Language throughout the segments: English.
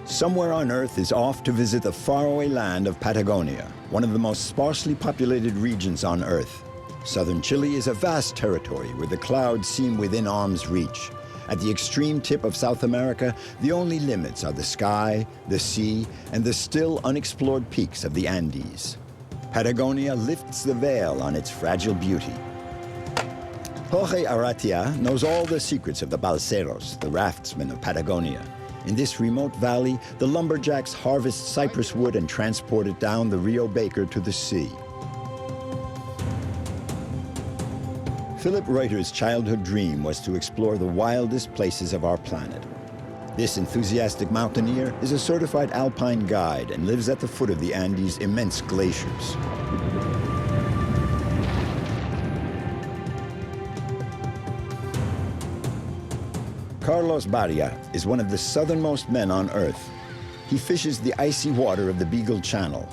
Somewhere on Earth is off to visit the faraway land of Patagonia, one of the most sparsely populated regions on Earth. Southern Chile is a vast territory where the clouds seem within arm's reach. At the extreme tip of South America, the only limits are the sky, the sea, and the still unexplored peaks of the Andes. Patagonia lifts the veil on its fragile beauty. Jorge Arratia knows all the secrets of the balseros, the raftsmen of Patagonia. In this remote valley, the lumberjacks harvest cypress wood and transport it down the Rio Baker to the sea. Philippe Reuter's childhood dream was to explore the wildest places of our planet. This enthusiastic mountaineer is a certified alpine guide and lives at the foot of the Andes' immense glaciers. Carlos Barria is one of the southernmost men on Earth. He fishes the icy water of the Beagle Channel.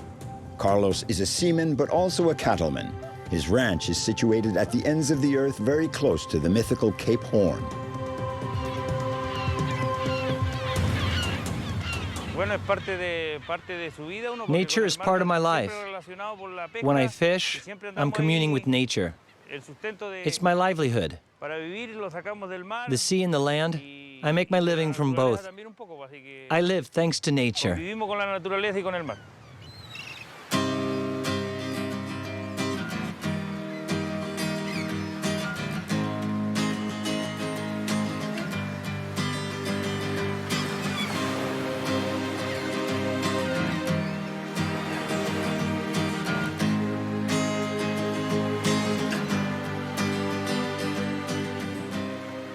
Carlos is a seaman, but also a cattleman. His ranch is situated at the ends of the Earth, very close to the mythical Cape Horn. Nature is part of my life. When I fish, I'm communing with nature. It's my livelihood. The sea and the land, I make my living from both. I live thanks to nature.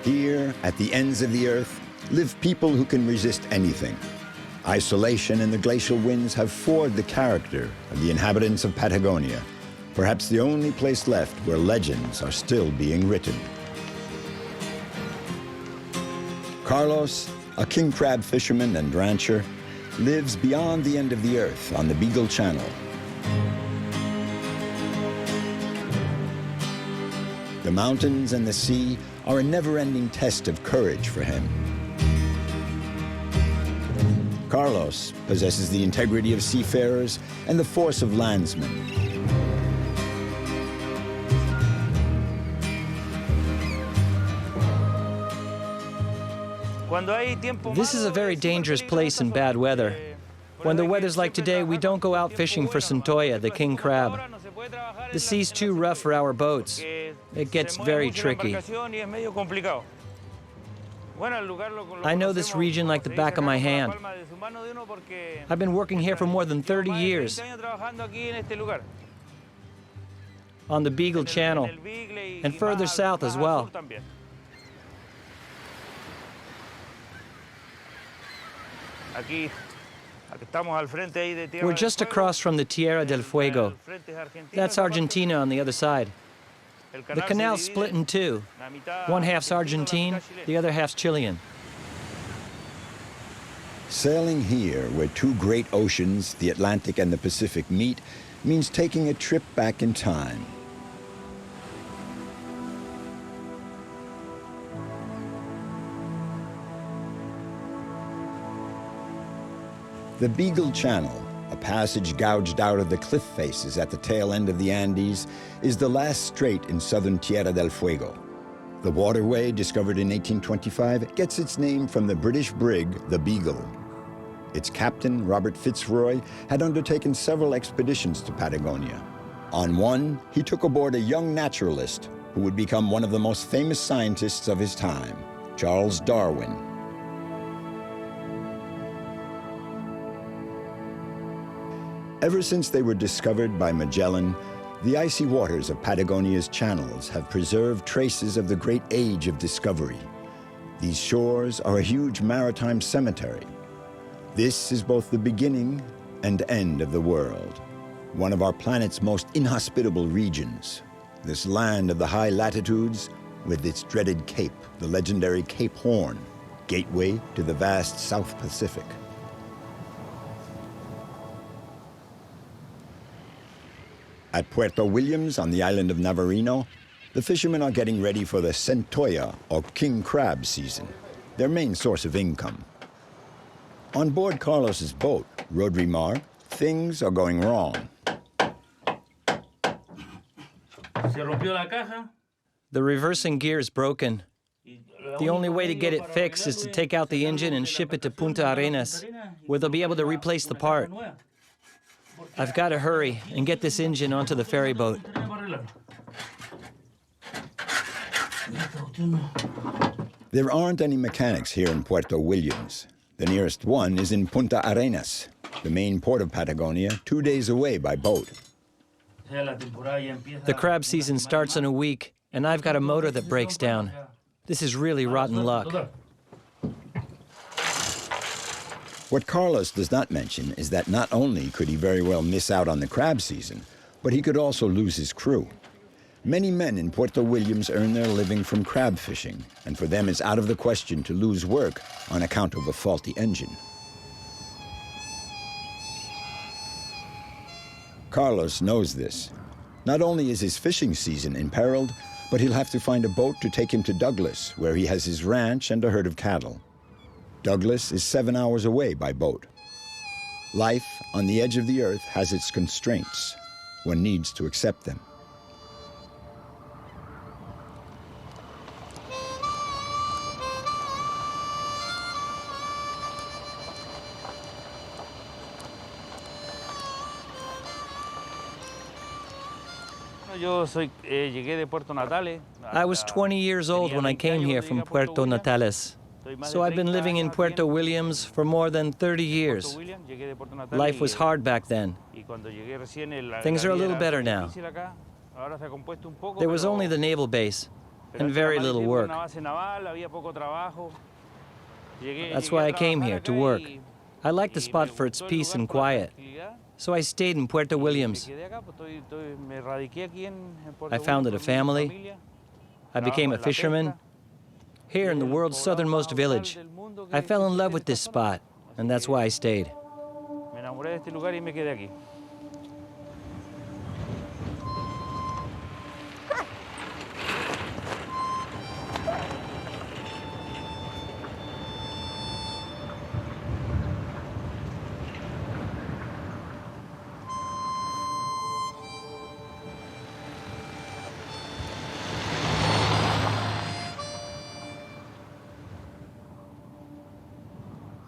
Here, at the ends of the Earth, live people who can resist anything. Isolation and the glacial winds have forged the character of the inhabitants of Patagonia, perhaps the only place left where legends are still being written. Carlos, a king crab fisherman and rancher, lives beyond the end of the Earth on the Beagle Channel. The mountains and the sea are a never-ending test of courage for him. Carlos possesses the integrity of seafarers and the force of landsmen. This is a very dangerous place in bad weather. When the weather's like today, we don't go out fishing for centolla, the king crab. The sea's too rough for our boats. It gets very tricky. I know this region like the back of my hand. I've been working here for more than 30 years. On the Beagle Channel, and further south as well. We're just across from the Tierra del Fuego. That's Argentina on the other side. The canal's split in two. One half's Argentine, the other half's Chilean. Sailing here, where two great oceans, the Atlantic and the Pacific, meet, means taking a trip back in time. The Beagle Channel, a passage gouged out of the cliff faces at the tail end of the Andes, is the last strait in southern Tierra del Fuego. The waterway, discovered in 1825, gets its name from the British brig, the Beagle. Its captain, Robert Fitzroy, had undertaken several expeditions to Patagonia. On one, he took aboard a young naturalist who would become one of the most famous scientists of his time, Charles Darwin. Ever since they were discovered by Magellan, the icy waters of Patagonia's channels have preserved traces of the great age of discovery. These shores are a huge maritime cemetery. This is both the beginning and end of the world, one of our planet's most inhospitable regions, this land of the high latitudes with its dreaded cape, the legendary Cape Horn, gateway to the vast South Pacific. At Puerto Williams on the island of Navarino, the fishermen are getting ready for the centolla, or king crab season, their main source of income. On board Carlos's boat, Rodrimar, things are going wrong. The reversing gear is broken. The only way to get it fixed is to take out the engine and ship it to Punta Arenas, where they'll be able to replace the part. I've got to hurry and get this engine onto the ferry boat. There aren't any mechanics here in Puerto Williams. The nearest one is in Punta Arenas, the main port of Patagonia, 2 days away by boat. The crab season starts in a week, and I've got a motor that breaks down. This is really rotten luck. What Carlos does not mention is that not only could he very well miss out on the crab season, but he could also lose his crew. Many men in Puerto Williams earn their living from crab fishing, and for them it's out of the question to lose work on account of a faulty engine. Carlos knows this. Not only is his fishing season imperiled, but he'll have to find a boat to take him to Douglas, where he has his ranch and a herd of cattle. Douglas is 7 hours away by boat. Life on the edge of the earth has its constraints. One needs to accept them. I was 20 years old when I came here from Puerto Natales. So I've been living in Puerto Williams for more than 30 years. Life was hard back then. Things are a little better now. There was only the naval base and very little work. That's why I came here, to work. I like the spot for its peace and quiet. So I stayed in Puerto Williams. I founded a family. I became a fisherman. Here in the world's southernmost village, I fell in love with this spot, and that's why I stayed.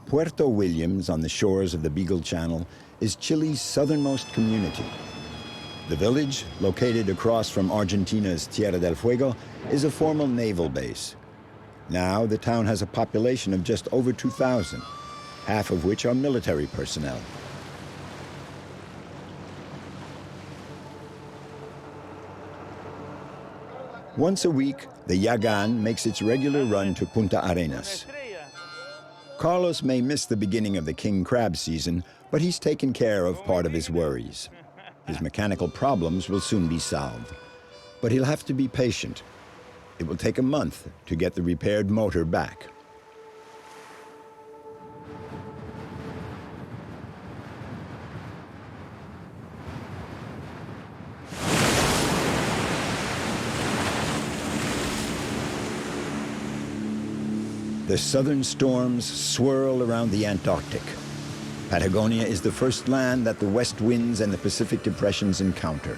Puerto Williams, on the shores of the Beagle Channel, is Chile's southernmost community. The village, located across from Argentina's Tierra del Fuego, is a former naval base. Now, the town has a population of just over 2,000, half of which are military personnel. Once a week, the Yagan makes its regular run to Punta Arenas. Carlos may miss the beginning of the king crab season, but he's taken care of part of his worries. His mechanical problems will soon be solved. But he'll have to be patient. It will take a month to get the repaired motor back. The southern storms swirl around the Antarctic. Patagonia is the first land that the west winds and the Pacific depressions encounter.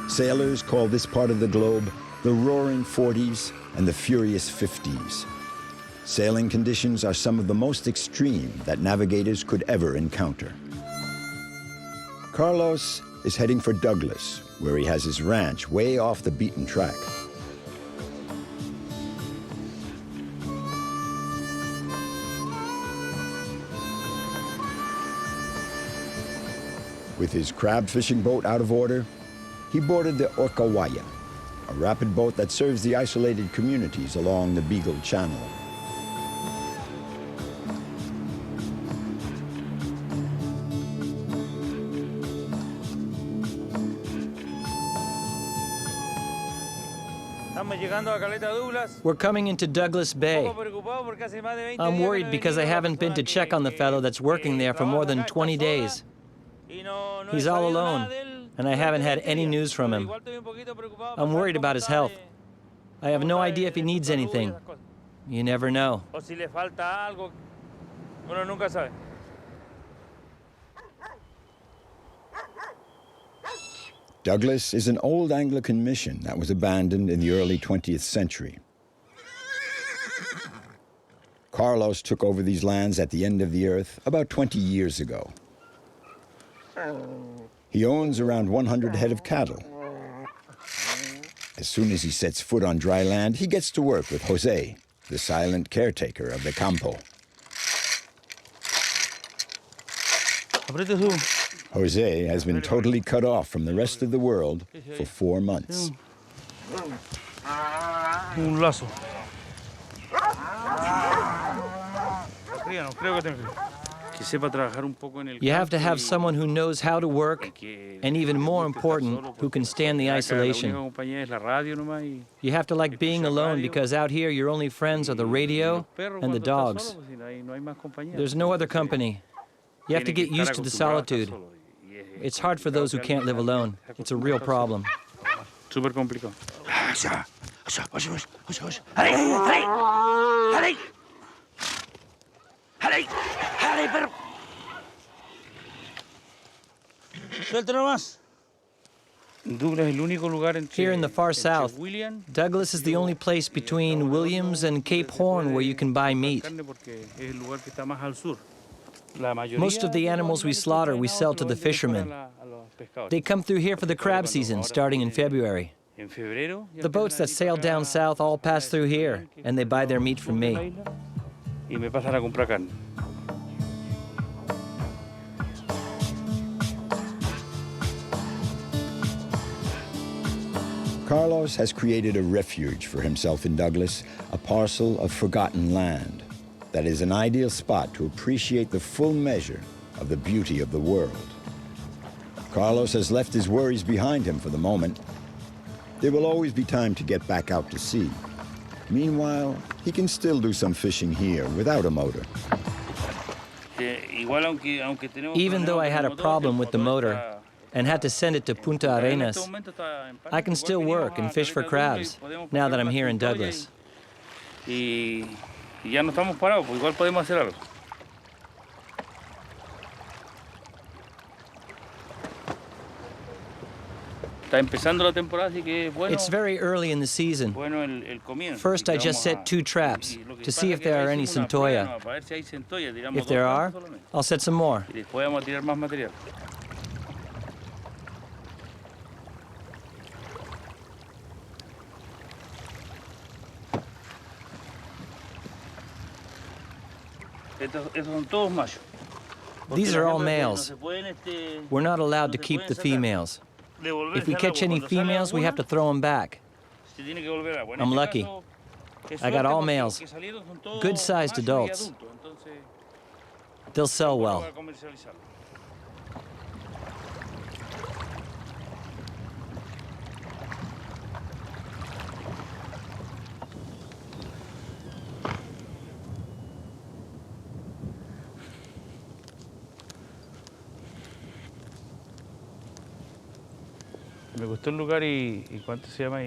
Sailors call this part of the globe the roaring 40s and the furious 50s. Sailing conditions are some of the most extreme that navigators could ever encounter. Carlos is heading for Douglas, where he has his ranch way off the beaten track. With his crab fishing boat out of order, he boarded the Orcawaya, a rapid boat that serves the isolated communities along the Beagle Channel. We're coming into Douglas Bay. I'm worried because I haven't been to check on the fellow that's working there for more than 20 days. He's all alone, and I haven't had any news from him. I'm worried about his health. I have no idea if he needs anything. You never know. Uno nunca sabe. Douglas is an old Anglican mission that was abandoned in the early 20th century. Carlos took over these lands at the end of the earth about 20 years ago. He owns around 100 head of cattle. As soon as he sets foot on dry land, he gets to work with Jose, the silent caretaker of the campo. Jose has been totally cut off from the rest of the world for 4 months. Un lazo. You have to have someone who knows how to work, and even more important, who can stand the isolation. You have to like being alone because out here your only friends are the radio and the dogs. There's no other company. You have to get used to the solitude. It's hard for those who can't live alone. It's a real problem. Súper complicado. Suelta nomás. Here in the far south, Douglas is the only place between Williams and Cape Horn where you can buy meat. Most of the animals we slaughter, we sell to the fishermen. They come through here for the crab season, starting in February. The boats that sail down south all pass through here, and they buy their meat from me. Carlos has created a refuge for himself in Douglas, a parcel of forgotten land that is an ideal spot to appreciate the full measure of the beauty of the world. Carlos has left his worries behind him for the moment. There will always be time to get back out to sea. Meanwhile, he can still do some fishing here without a motor. Even though I had a problem with the motor and had to send it to Punta Arenas, I can still work and fish for crabs now that I'm here in Douglas. Ya no estamos parados, pues igual podemos hacer algo. Está empezando la temporada, así que es bueno. It's very early in the season. First, I just set 2 traps to see if there are any centolla. If there are, I'll set some more. Y después vamos a tirar más material. These are all males. We're not allowed to keep the females. If we catch any females, we have to throw them back. I'm lucky. I got all males, good-sized adults. They'll sell well.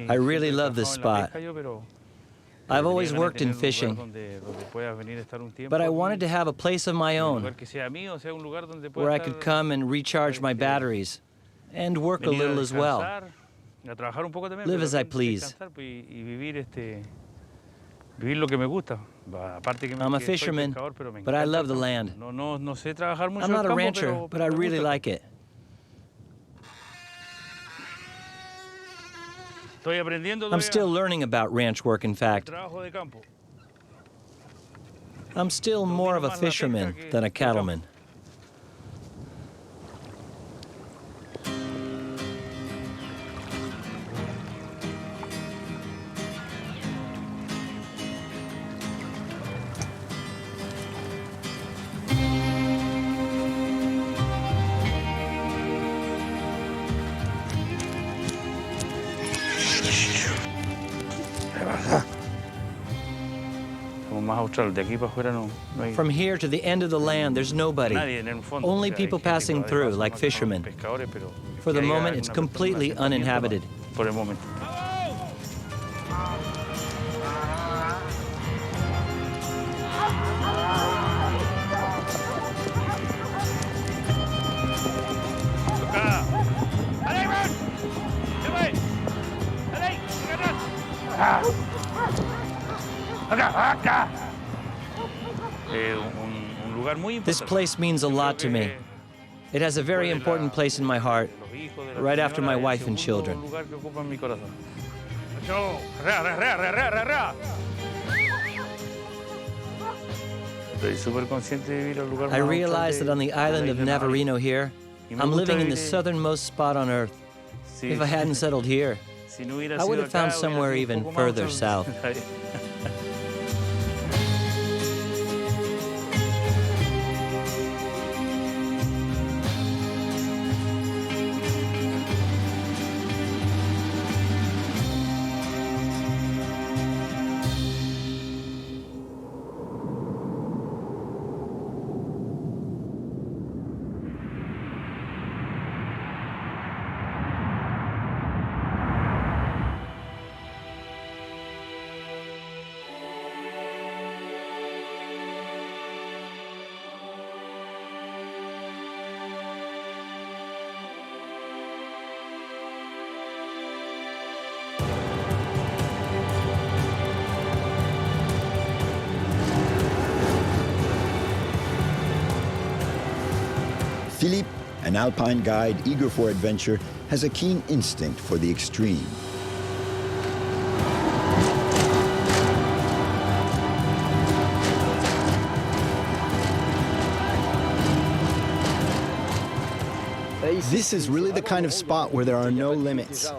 I really love this spot. I've always worked in fishing, but I wanted to have a place of my own where I could come and recharge my batteries and work a little as well. Live as I please. I'm a fisherman, but I love the land. I'm not a rancher, but I really like it. I'm still learning about ranch work, in fact. I'm still more of a fisherman than a cattleman. From here to the end of the land, there's nobody. Only people passing through, like fishermen. For the moment, it's completely uninhabited. This place means a lot to me. It has a very important place in my heart, right after my wife and children. I realize that on the island of Navarino here, I'm living in the southernmost spot on Earth. If I hadn't settled here, I would have found somewhere even further south. Philippe, an alpine guide eager for adventure, has a keen instinct for the extreme. This is really the kind of spot where there are no limits.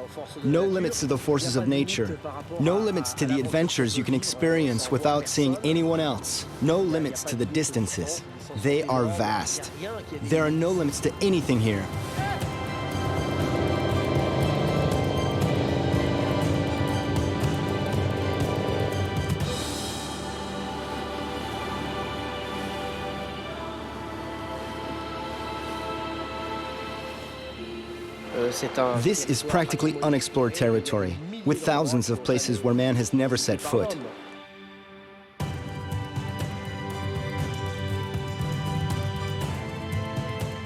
No limits to the forces of nature. No limits to the adventures you can experience without seeing anyone else. No limits to the distances. They are vast. There are no limits to anything here. This is practically unexplored territory, with thousands of places where man has never set foot.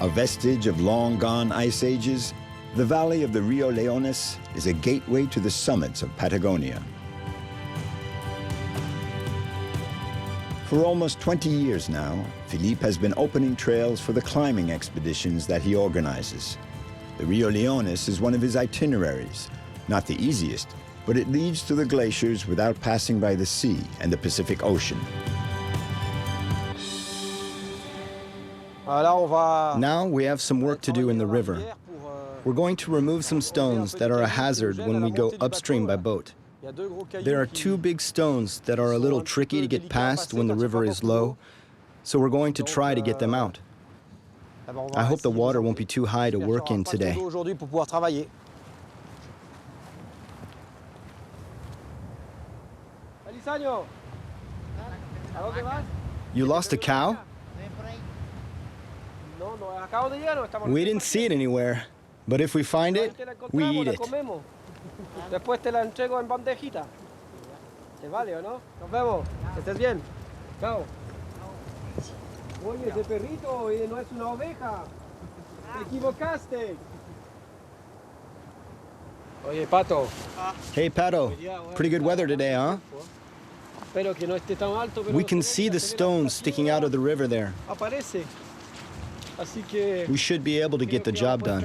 A vestige of long-gone ice ages, the valley of the Rio Leones is a gateway to the summits of Patagonia. For almost 20 years now, Philippe has been opening trails for the climbing expeditions that he organizes. The Rio Leones is one of his itineraries, not the easiest, but it leads to the glaciers without passing by the sea and the Pacific Ocean. Now we have some work to do in the river. We're going to remove some stones that are a hazard when we go upstream by boat. There are two big stones that are a little tricky to get past when the river is low, so we're going to try to get them out. I hope the water won't be too high to work in today. You lost a cow? We didn't see it anywhere, but if we find it, we eat it. Después te la entrego en bandejita. ¿Te vale o no? Nos vemos. Que estés bien. Chao. Oye, ese perrito no es una oveja. Te equivocaste. Oye, Pato. Hey, Pato. Pretty good weather today, huh? Espero que no esté tan alto, pero We can see the stones sticking out of the river there. Aparece. Así que We should be able to get the job done.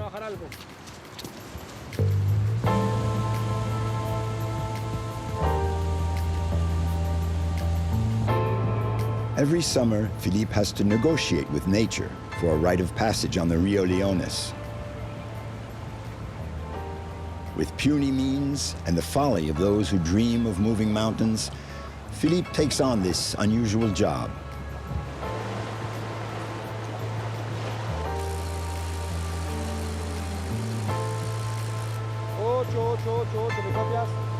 Every summer, Philippe has to negotiate with nature for a rite of passage on the Rio Leones. With puny means and the folly of those who dream of moving mountains, Philippe takes on this unusual job. ¿me copias?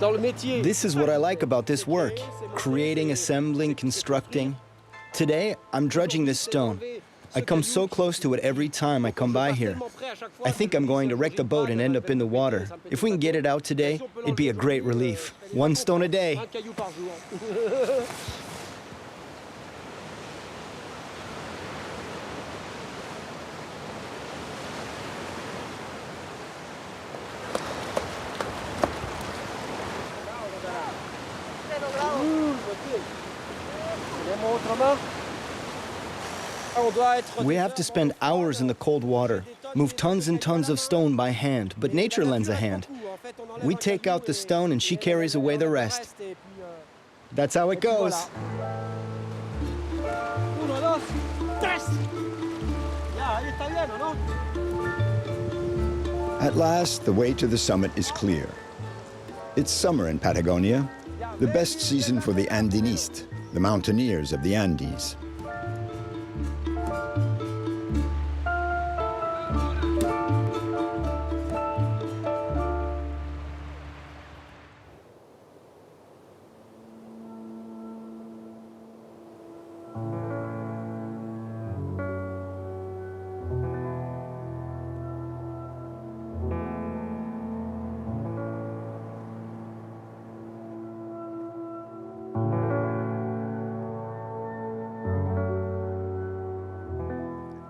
This is what I like about this work, creating, assembling, constructing. Today, I'm drudging this stone. I come so close to it every time I come by here. I think I'm going to wreck the boat and end up in the water. If we can get it out today, it'd be a great relief. One stone a day. We have to spend hours in the cold water, move tons and tons of stone by hand, but nature lends a hand. We take out the stone and she carries away the rest. That's how it goes. At last, the way to the summit is clear. It's summer in Patagonia, the best season for the Andinist, the mountaineers of the Andes.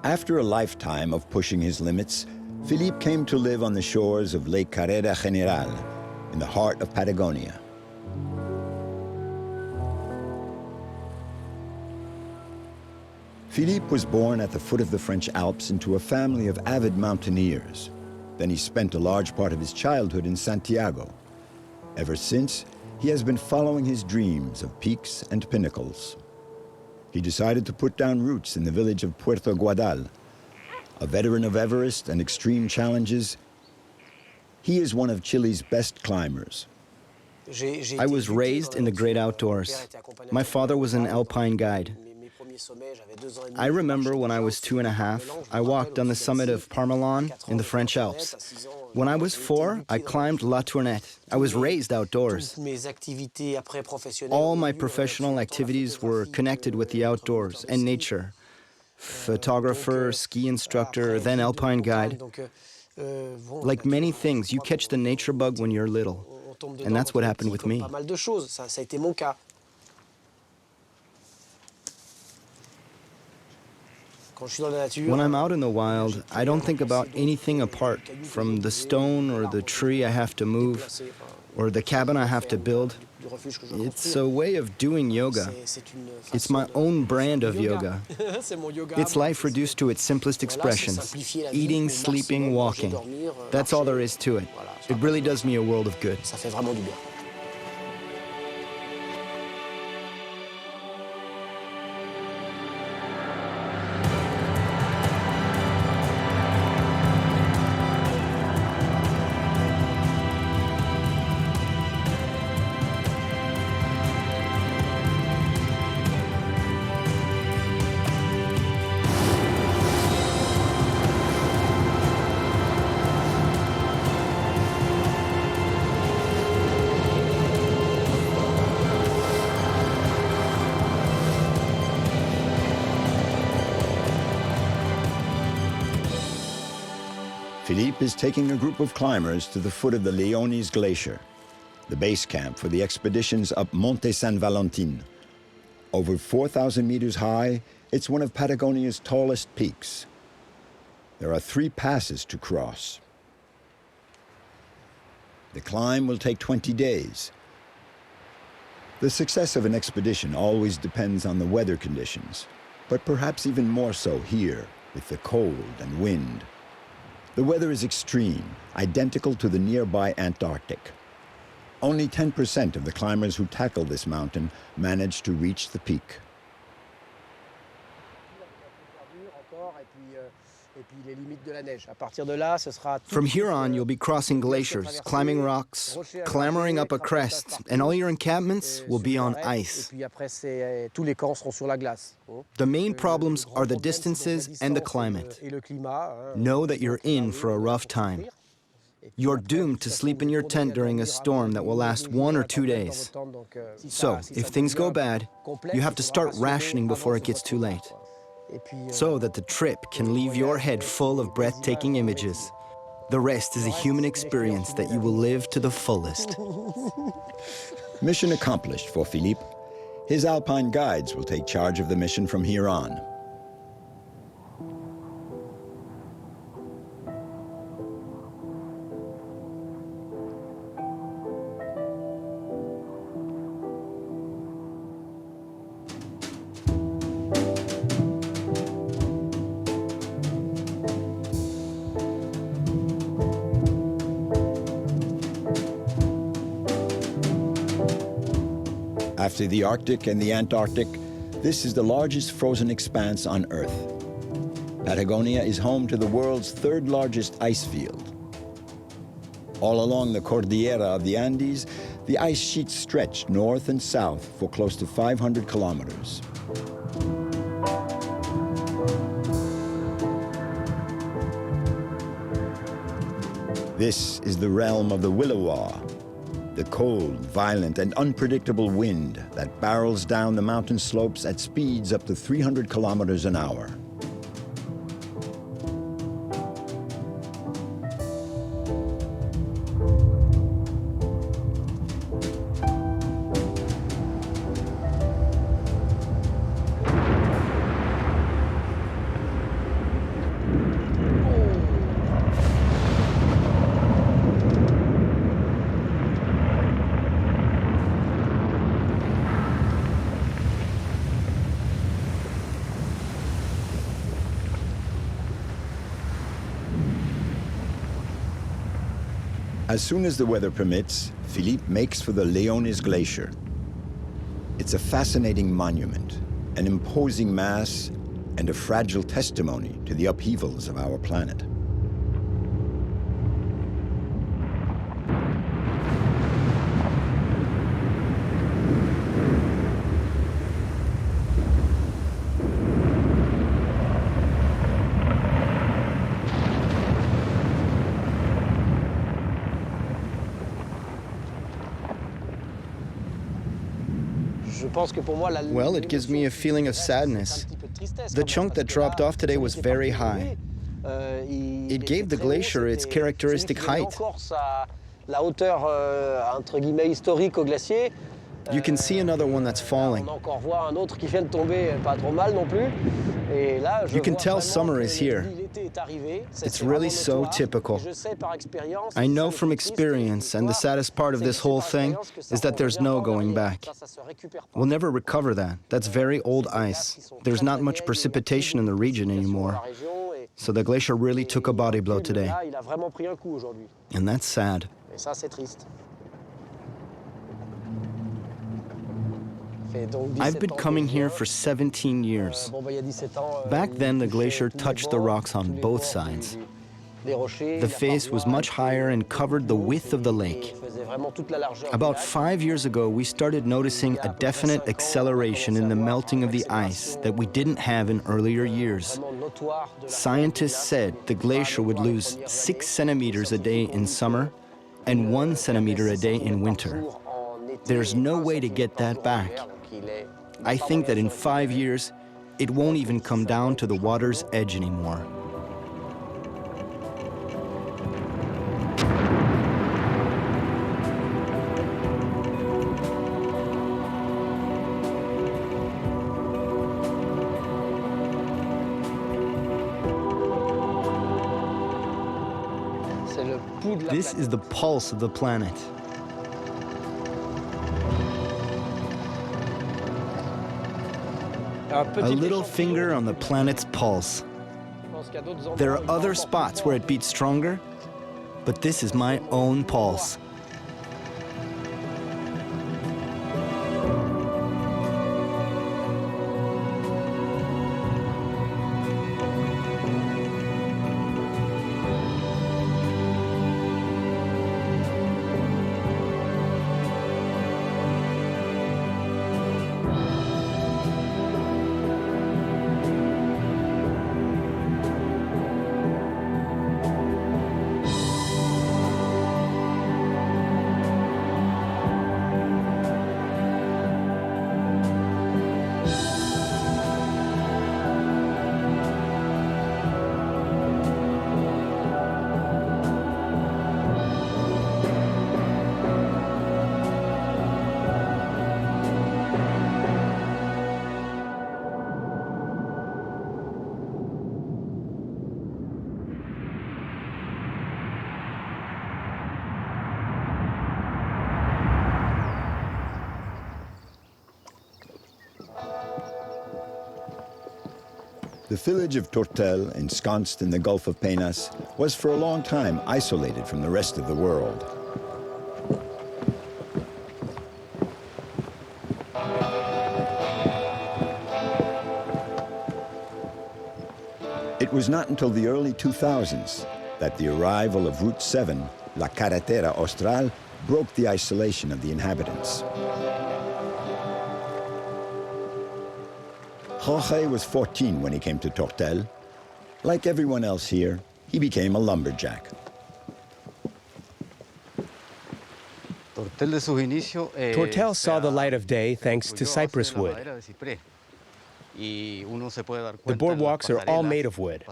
After a lifetime of pushing his limits, Philippe came to live on the shores of Lake Carrera General, in the heart of Patagonia. Philippe was born at the foot of the French Alps into a family of avid mountaineers. Then he spent a large part of his childhood in Santiago. Ever since, he has been following his dreams of peaks and pinnacles. He decided to put down roots in the village of Puerto Guadal. A veteran of Everest and extreme challenges, he is one of Chile's best climbers. I was raised in the great outdoors. My father was an alpine guide. I remember when I was 2.5, I walked on the summit of Parmelan in the French Alps. When I was 4, I climbed La Tournette. I was raised outdoors. All my professional activities were connected with the outdoors and nature. Photographer, ski instructor, then alpine guide. Like many things, you catch the nature bug when you're little. And that's what happened with me. When I'm out in the wild, I don't think about anything apart from the stone or the tree I have to move or the cabin I have to build. It's a way of doing yoga. It's my own brand of yoga. It's life reduced to its simplest expressions: eating, sleeping, walking. That's all there is to it. It really does me a world of good. Philippe is taking a group of climbers to the foot of the Leones Glacier, the base camp for the expeditions up Monte San Valentin. Over 4,000 meters high, it's one of Patagonia's tallest peaks. There are 3 passes to cross. The climb will take 20 days. The success of an expedition always depends on the weather conditions, but perhaps even more so here, with the cold and wind. The weather is extreme, identical to the nearby Antarctic. Only 10% of the climbers who tackle this mountain manage to reach the peak. From here on, you'll be crossing glaciers, climbing rocks, clambering up a crest, and all your encampments will be on ice. The main problems are the distances and the climate. Know that you're in for a rough time. You're doomed to sleep in your tent during a storm that will last 1 or 2 days. So, if things go bad, you have to start rationing before it gets too late, so that the trip can leave your head full of breathtaking images. The rest is a human experience that you will live to the fullest. Mission accomplished for Philippe. His alpine guides will take charge of the mission from here on. After the Arctic and the Antarctic, this is the largest frozen expanse on Earth. Patagonia is home to the world's third largest ice field. All along the Cordillera of the Andes, the ice sheets stretch north and south for close to 500 kilometers. This is the realm of the Willowa, the cold, violent, and unpredictable wind that barrels down the mountain slopes at speeds up to 300 kilometers an hour. As soon as the weather permits, Philippe makes for the Leones Glacier. It's a fascinating monument, an imposing mass, and a fragile testimony to the upheavals of our planet. Well, it gives me a feeling of sadness. The chunk that dropped off today was very high. It gave the glacier its characteristic height. You can see another one that's falling. You can tell summer is here. It's really so typical. I know from experience, and the saddest part of this whole thing is that there's no going back. We'll never recover that. That's very old ice. There's not much precipitation in the region anymore. So the glacier really took a body blow today. And that's sad. I've been coming here for 17 years. Back then, the glacier touched the rocks on both sides. The face was much higher and covered the width of the lake. About 5 years ago, we started noticing a definite acceleration in the melting of the ice that we didn't have in earlier years. Scientists said the glacier would lose 6 centimeters a day in summer and 1 centimeter a day in winter. There's no way to get that back. I think that in 5 years, it won't even come down to the water's edge anymore. This is the pulse of the planet. A little finger on the planet's pulse. There are other spots where it beats stronger, but this is my own pulse. The village of Tortel, ensconced in the Gulf of Penas, was for a long time isolated from the rest of the world. was not until the early 2000s that the arrival of Route 7, La Carretera Austral, broke the isolation of the inhabitants. Jorge was 14 when he came to Tortel. Like everyone else here, he became a lumberjack. Tortel saw the light of day thanks to cypress wood. The boardwalks are all made of wood,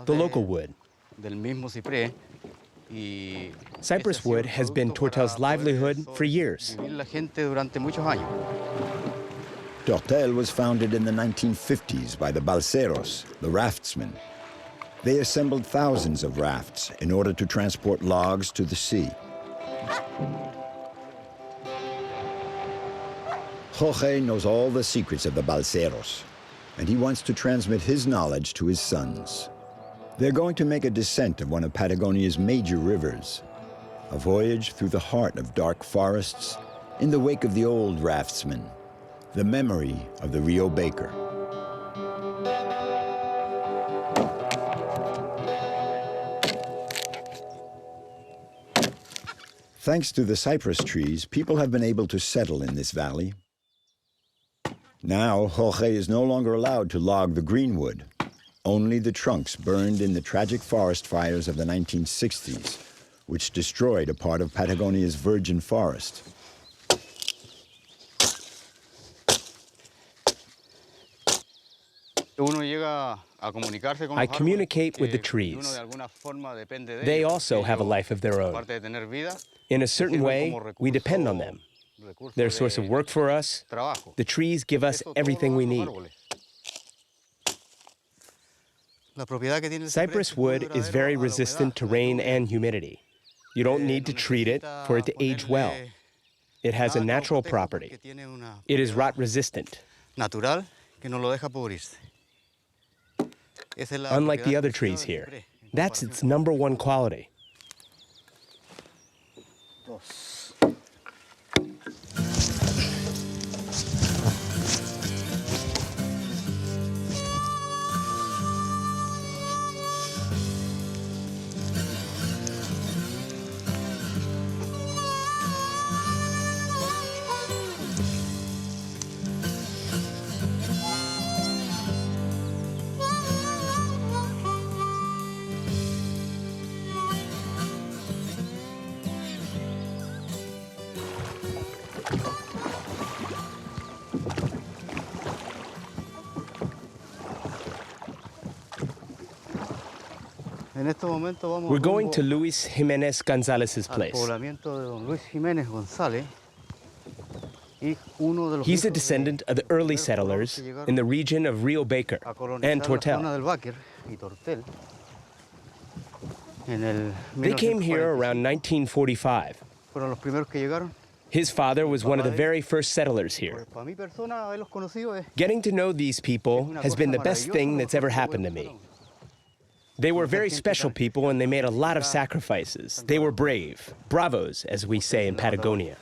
the local wood. Cypress wood has been Tortel's livelihood for years. Tortel was founded in the 1950s by the balseros, the raftsmen. They assembled thousands of rafts in order to transport logs to the sea. Jorge knows all the secrets of the balseros, and he wants to transmit his knowledge to his sons. They're going to make a descent of one of Patagonia's major rivers, a voyage through the heart of dark forests in the wake of the old raftsmen, the memory of the Rio Baker. Thanks to the cypress trees, people have been able to settle in this valley. Now, Jorge is no longer allowed to log the greenwood, only the trunks burned in the tragic forest fires of the 1960s, which destroyed a part of Patagonia's virgin forest. I communicate with the trees. They also have a life of their own. In a certain way, we depend on them. They're a source of work for us. The trees give us everything we need. Cypress wood is very resistant to rain and humidity. You don't need to treat it for it to age well. It has a natural property. It is rot resistant. Unlike the other trees here, that's its #1 quality. We're going to Luis Jimenez Gonzalez's place. He's a descendant of the early settlers in the region of Rio Baker and Tortel. They came here around 1945. His father was one of the very first settlers here. Getting to know these people has been the best thing that's ever happened to me. They were very special people, and they made a lot of sacrifices. They were brave. Bravos, as we say in Patagonia.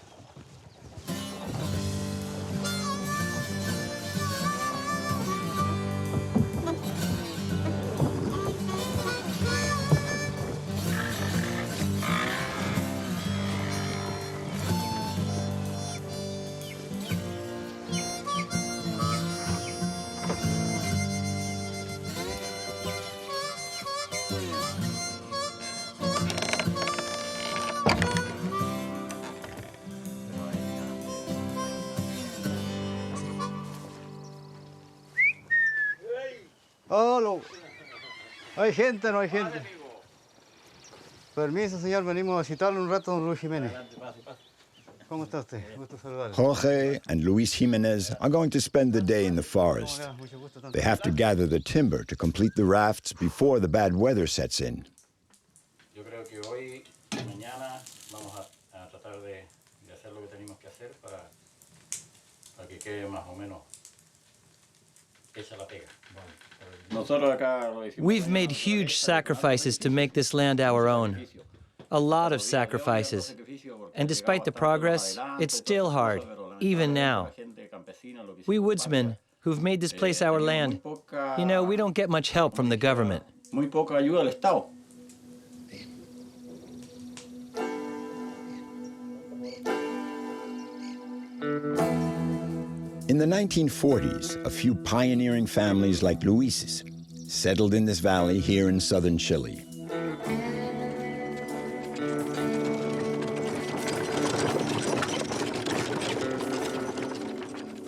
Hola. ¿Hay gente o no hay gente? Permiso, señor, venimos a visitarlo un rato, don Luis Jiménez. ¿Cómo está usted? Gusto saludarle. Jorge and Luis Jimenez are going to spend the day in the forest. They have to gather the timber to complete the rafts before the bad weather sets in. Yo creo que hoy y mañana vamos a tratar de hacer lo que tenemos que hacer para que quede más o menos hecha la pega. We've made huge sacrifices to make this land our own. A lot of sacrifices. And despite the progress, it's still hard, even now. We woodsmen, who've made this place our land, You know, we don't get much help from the government. Muy poca ayuda del Estado. In the 1940s, a few pioneering families like Luis's settled in this valley here in southern Chile.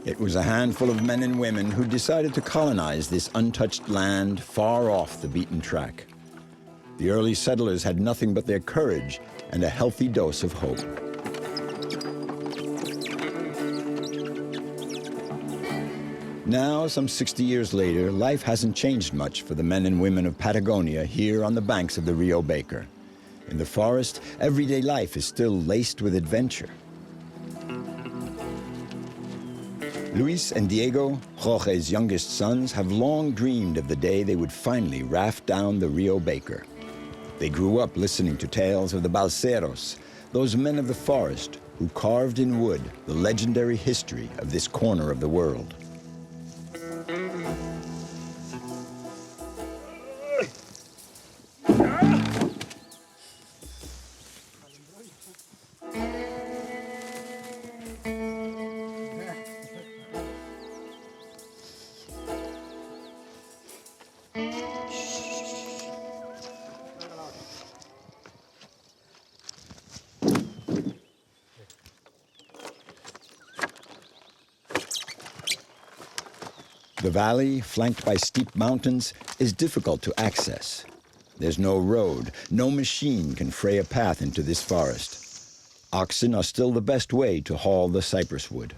It was a handful of men and women who decided to colonize this untouched land far off the beaten track. The early settlers had nothing but their courage and a healthy dose of hope. Now, some 60 years later, life hasn't changed much for the men and women of Patagonia here on the banks of the Rio Baker. In the forest, everyday life is still laced with adventure. Luis and Diego, Jorge's youngest sons, have long dreamed of the day they would finally raft down the Rio Baker. They grew up listening to tales of the balseros, those men of the forest who carved in wood the legendary history of this corner of the world. The valley, flanked by steep mountains, is difficult to access. There's no road, no machine can fray a path into this forest. Oxen are still the best way to haul the cypress wood.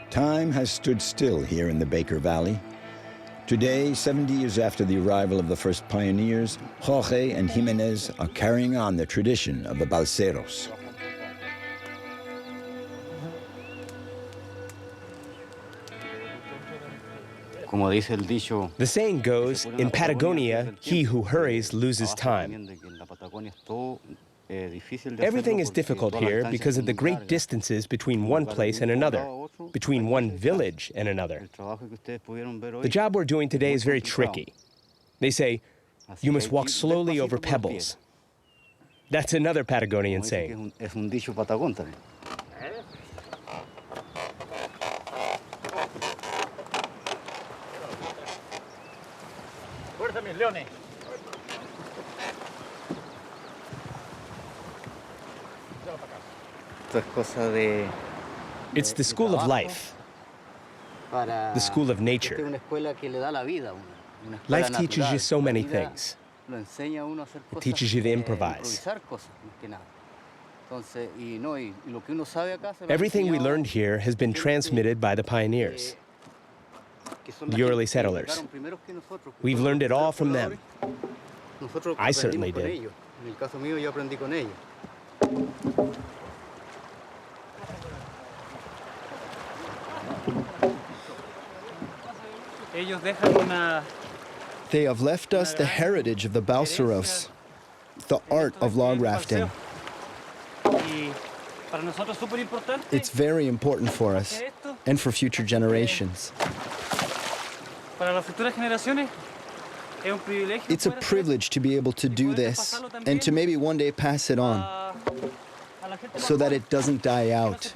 Time has stood still here in the Baker Valley. Today, 70 years after the arrival of the first pioneers, Jorge and Jimenez are carrying on the tradition of the balseros. The saying goes, in Patagonia, he who hurries loses time. Everything is difficult here because of the great distances between one place and another, between one village and another. The job we're doing today is very tricky. They say, you must walk slowly over pebbles. That's another Patagonian saying. It's the school of life, the school of nature. Life teaches you so many things. It teaches you to improvise. Everything we learned here has been transmitted by the pioneers, the early settlers. We've learned it all from them. I certainly did. They have left us the heritage of the balseros, the art of log rafting. It's very important for us and for future generations. It's a privilege to be able to do this and to maybe one day pass it on so that it doesn't die out.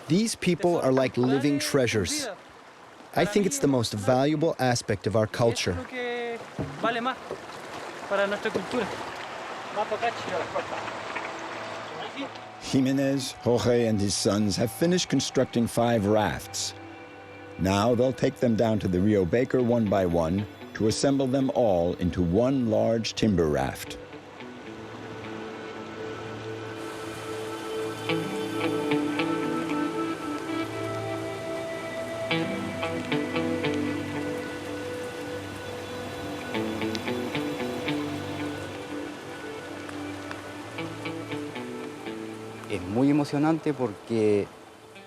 These people are like living treasures. I think it's the most valuable aspect of our culture. Jimenez, Jorge, and his sons have finished constructing 5 rafts. Now they'll take them down to the Rio Baker one by one to assemble them all into one large timber raft.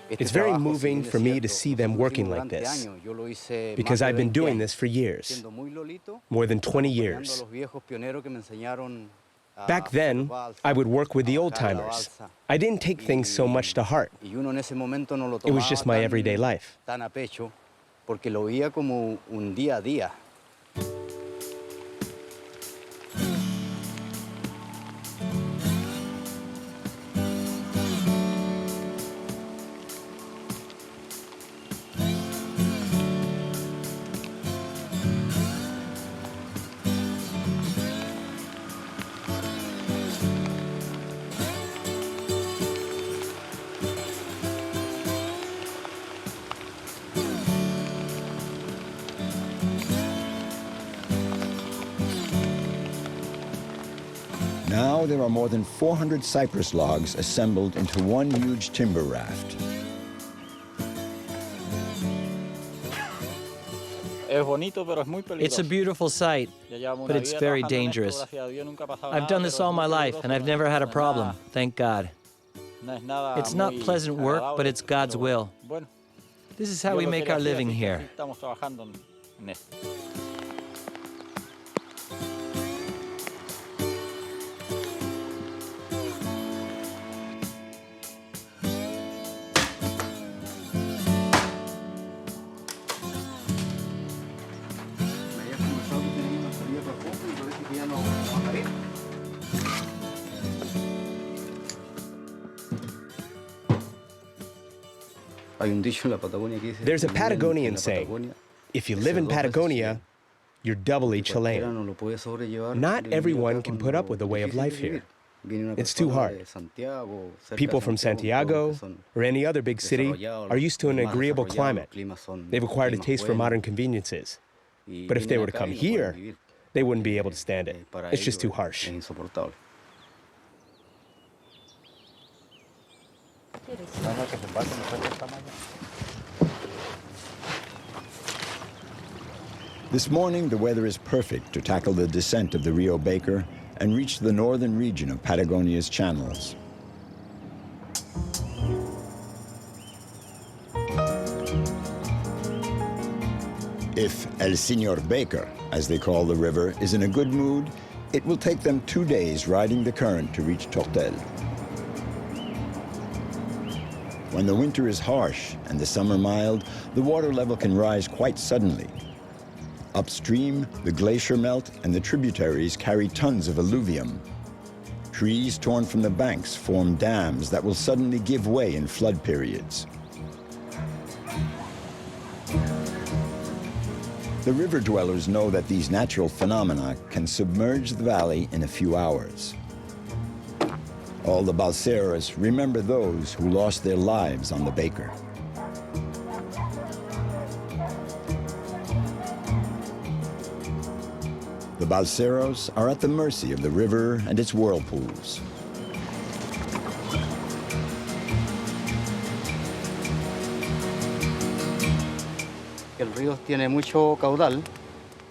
It's very moving for me to see them working like this, because I've been doing this for years, more than 20 years. Back then, I would work with the old-timers. I didn't take things so much to heart. It was just my everyday life. Now there are more than 400 cypress logs assembled into one huge timber raft. It's a beautiful sight, but it's very dangerous. I've done this all my life, and I've never had a problem, thank God. It's not pleasant work, but it's God's will. This is how we make our living here. There's a Patagonian saying, if you live in Patagonia, you're doubly Chilean. Not everyone can put up with the way of life here. It's too hard. People from Santiago or any other big city are used to an agreeable climate. They've acquired a taste for modern conveniences. But if they were to come here, they wouldn't be able to stand it. It's just too harsh. This morning, the weather is perfect to tackle the descent of the Rio Baker and reach the northern region of Patagonia's channels. If El Señor Baker, as they call the river, is in a good mood, it will take them 2 days riding the current to reach Tortel. When the winter is harsh and the summer mild, the water level can rise quite suddenly. Upstream, the glacier melt and the tributaries carry tons of alluvium. Trees torn from the banks form dams that will suddenly give way in flood periods. The river dwellers know that these natural phenomena can submerge the valley in a few hours. All the balseros remember those who lost their lives on the Baker. The balseros are at the mercy of the river and its whirlpools.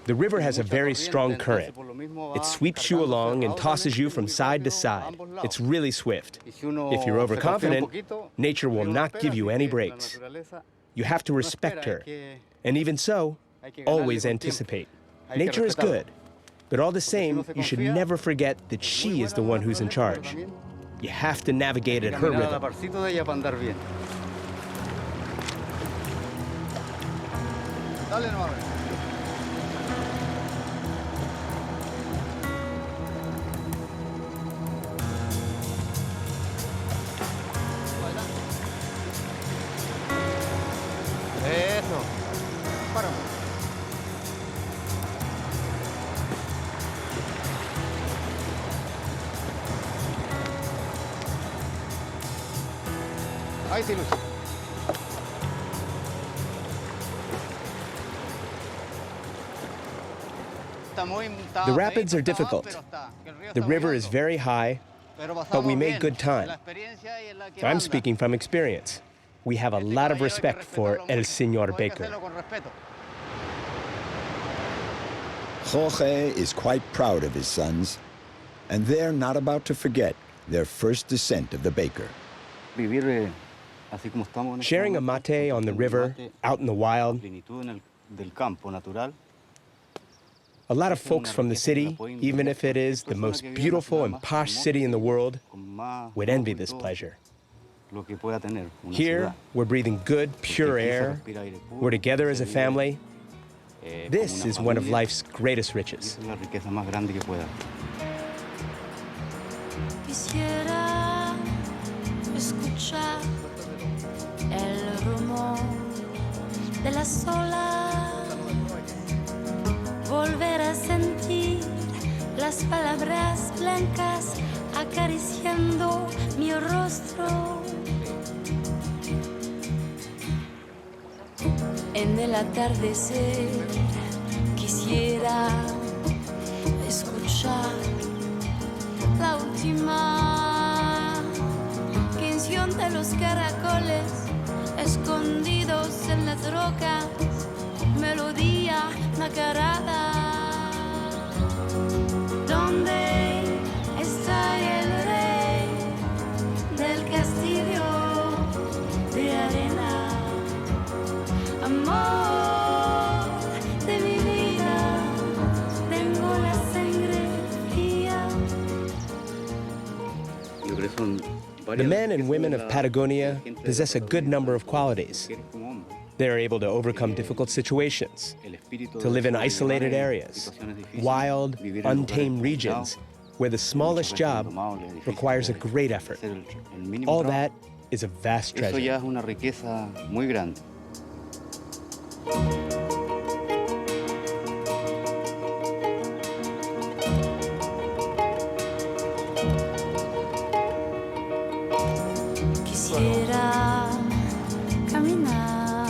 The river has a very strong current. It sweeps you along and tosses you from side to side. It's really swift. If you're overconfident, nature will not give you any breaks. You have to respect her. And even so, always anticipate. Nature is good, but all the same, you should never forget that she is the one who's in charge. You have to navigate at her rhythm. Ahí sí, Luis. The rapids are difficult. The river is very high, but we made good time. I'm speaking from experience. We have a lot of respect for El Señor Baker. Jorge is quite proud of his sons, and they're not about to forget their first descent of the Baker. Sharing a mate on the river, out in the wild. A lot of folks from the city, even if it is the most beautiful and posh city in the world, would envy this pleasure. Here, we're breathing good, pure air. We're together as a family. This is one of life's greatest riches. Quisiera escuchar el rumor de las olas, volver a sentir las palabras blancas acariciando mi rostro. En el atardecer quisiera escuchar la última canción de los caracoles escondidos en las rocas, melodía nacarada. ¿Dónde está el rey del castillo de arena? Amor de mi vida, tengo la sangre fría. The men and women of Patagonia possess a good number of qualities. They are able to overcome difficult situations, to live in isolated areas, wild, untamed regions where the smallest job requires a great effort. All that is a vast treasure. Quisiera caminar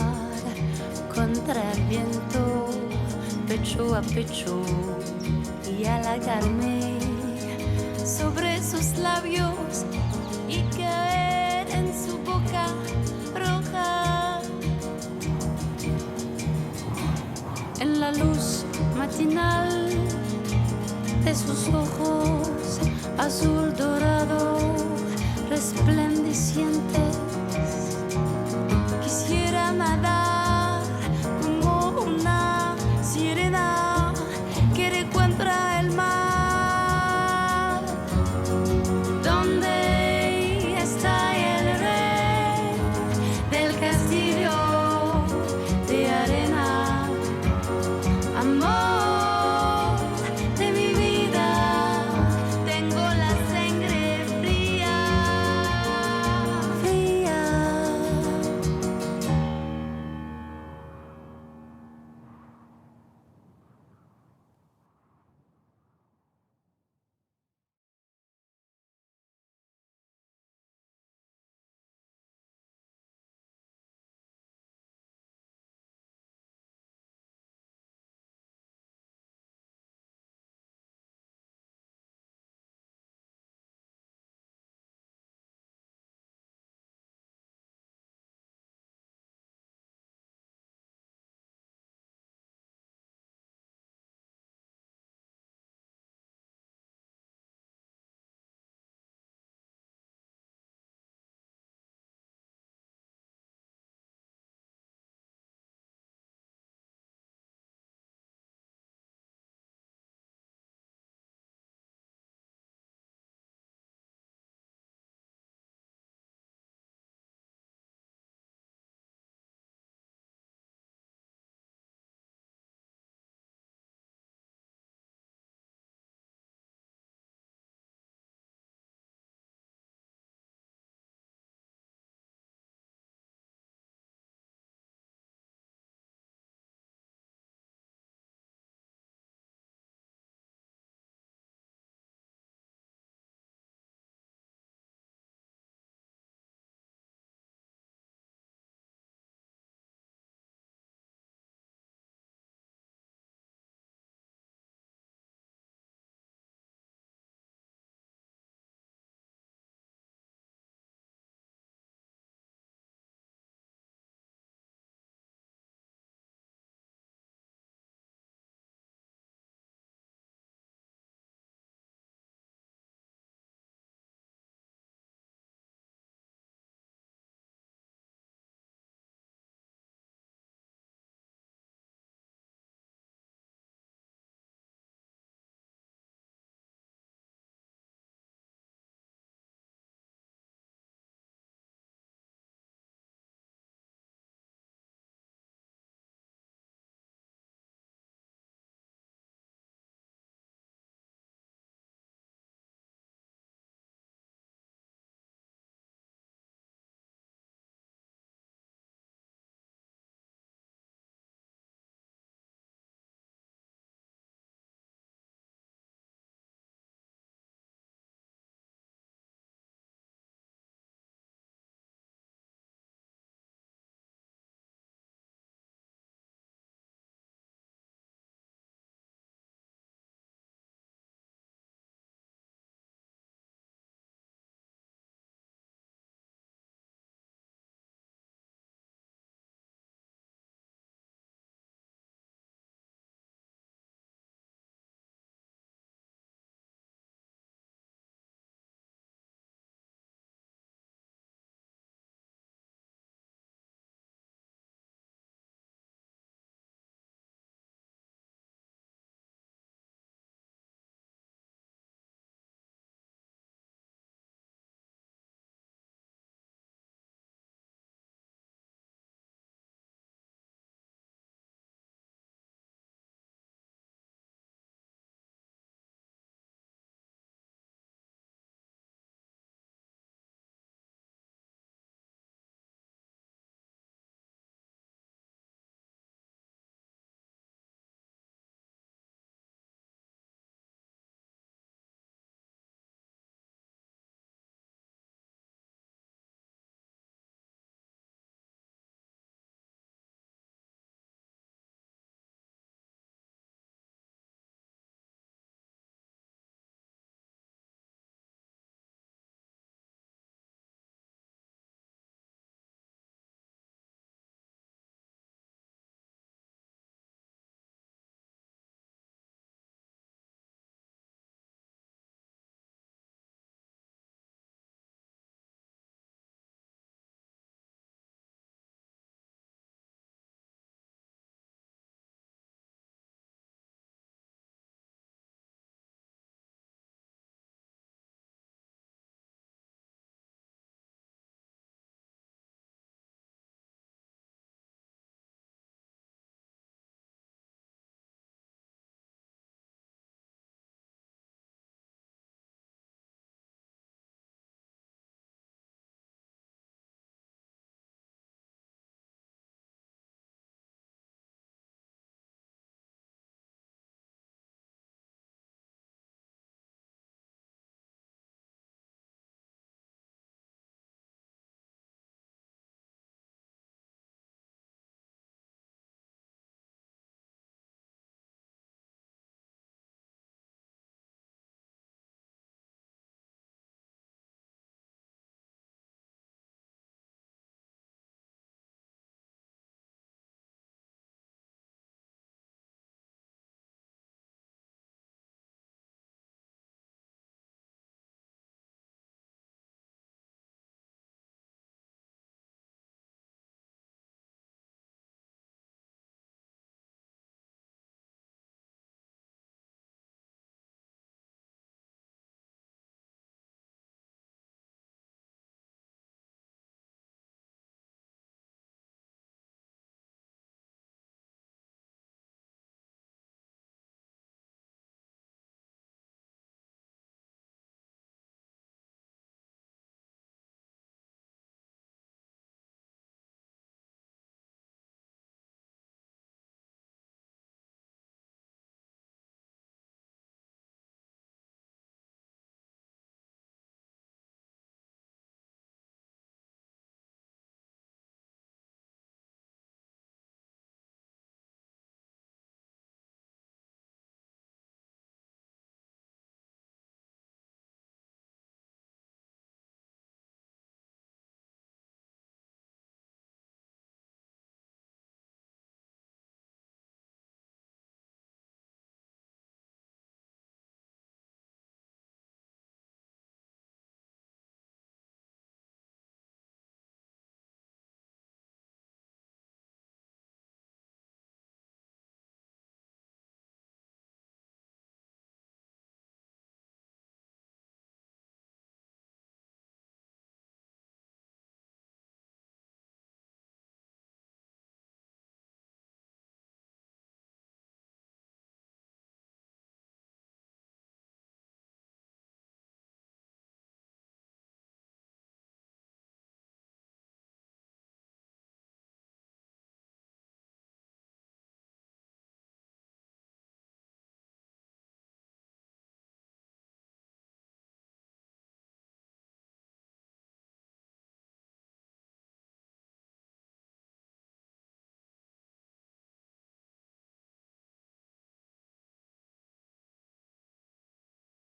contra el viento, pecho a pecho, y halagarme sobre sus labios y caer en su boca roja. En la luz matinal de sus ojos azul dorado resplandeciente.